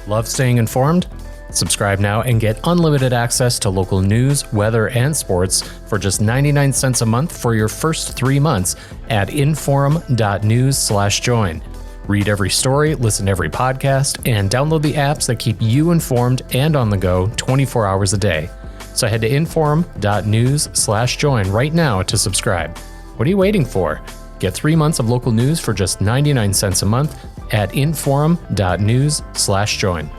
Love staying informed? Subscribe now and get unlimited access to local news, weather, and sports for just 99 cents a month for your first 3 months at inforum.news/join. Read every story, listen to every podcast, and download the apps that keep you informed and on the go 24 hours a day. So head to inforum.news/join right now to subscribe. What are you waiting for? Get 3 months of local news for just 99 cents a month at inforum.news/join.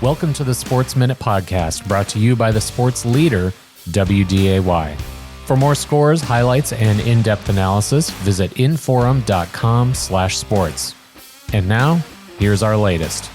Welcome to the Sports Minute Podcast, brought to you by the sports leader, WDAY. For more scores, highlights, and in-depth analysis, visit inforum.com/sports. And now, here's our latest.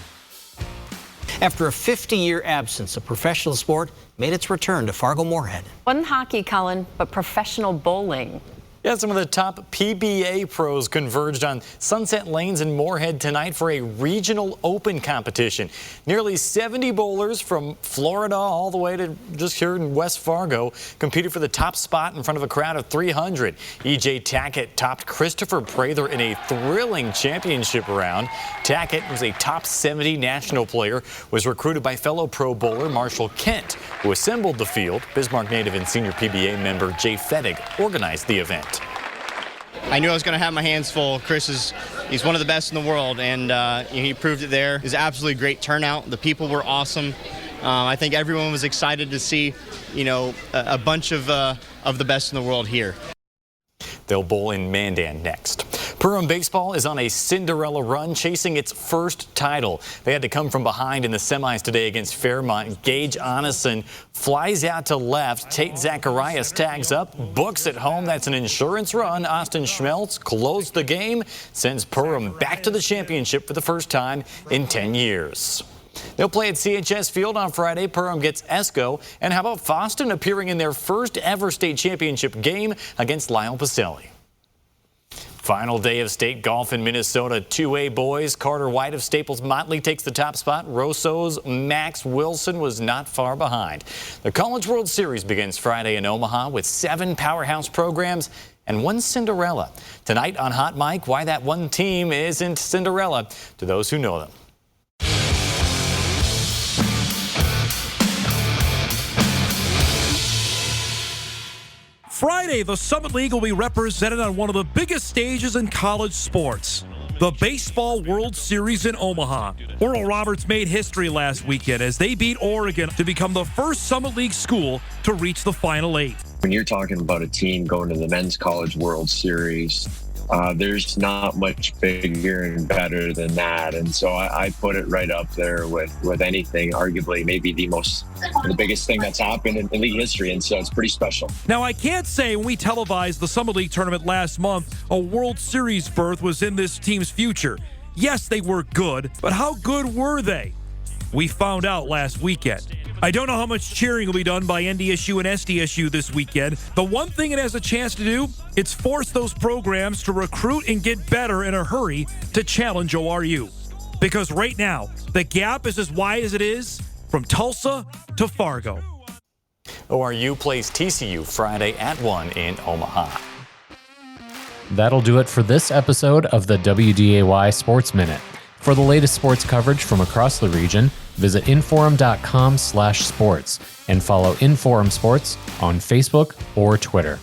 After a 50-year absence, a professional sport made its return to Fargo-Moorhead. Wasn't hockey, Colin, but professional bowling. Yeah, some of the top PBA pros converged on Sunset Lanes in Moorhead tonight for a regional open competition. Nearly 70 bowlers from Florida all the way to just here in West Fargo competed for the top spot in front of a crowd of 300. EJ Tackett topped Kris Prather in a thrilling championship round. Tackett was a top 70 national player, was recruited by fellow pro bowler Marshall Kent, who assembled the field. Bismarck native and senior PBA member Jay Fettig organized the event. I knew I was going to have my hands full. He's one of the best in the world, and he proved it there. It was absolutely great turnout. The people were awesome. I think everyone was excited to see, a bunch of the best in the world here. They'll bowl in Mandan next. Perham baseball is on a Cinderella run, chasing its first title. They had to come from behind in the semis today against Fairmont. Gage Onneson flies out to left. Tate Zacharias tags up, books at home. That's an insurance run. Austin Schmeltz closed the game, sends Perham back to the championship for the first time in 10 years. They'll play at CHS Field on Friday. Perham gets Esco. And how about Foston appearing in their first ever state championship game against Lyle Pacelli? Final day of state golf in Minnesota. 2A boys. Carter White of Staples Motley takes the top spot. Rosso's Max Wilson was not far behind. The College World Series begins Friday in Omaha with 7 powerhouse programs and 1 Cinderella. Tonight on Hot Mic, why that one team isn't Cinderella to those who know them. Friday, the Summit League will be represented on one of the biggest stages in college sports, the Baseball World Series in Omaha. Oral Roberts made history last weekend as they beat Oregon to become the first Summit League school to reach the Final 8. When you're talking about a team going to the Men's College World Series, there's not much bigger and better than that. And so I put it right up there with anything, arguably maybe the biggest thing that's happened in league history. And so it's pretty special. Now, I can't say when we televised the Summit League tournament last month, a World Series berth was in this team's future. Yes, they were good, but how good were they? We found out last weekend. I don't know how much cheering will be done by NDSU and SDSU this weekend. The one thing it has a chance to do, it's force those programs to recruit and get better in a hurry to challenge ORU. Because right now, the gap is as wide as it is from Tulsa to Fargo. ORU plays TCU Friday at 1 in Omaha. That'll do it for this episode of the WDAY Sports Minute. For the latest sports coverage from across the region, visit inforum.com/sports and follow Inforum Sports on Facebook or Twitter.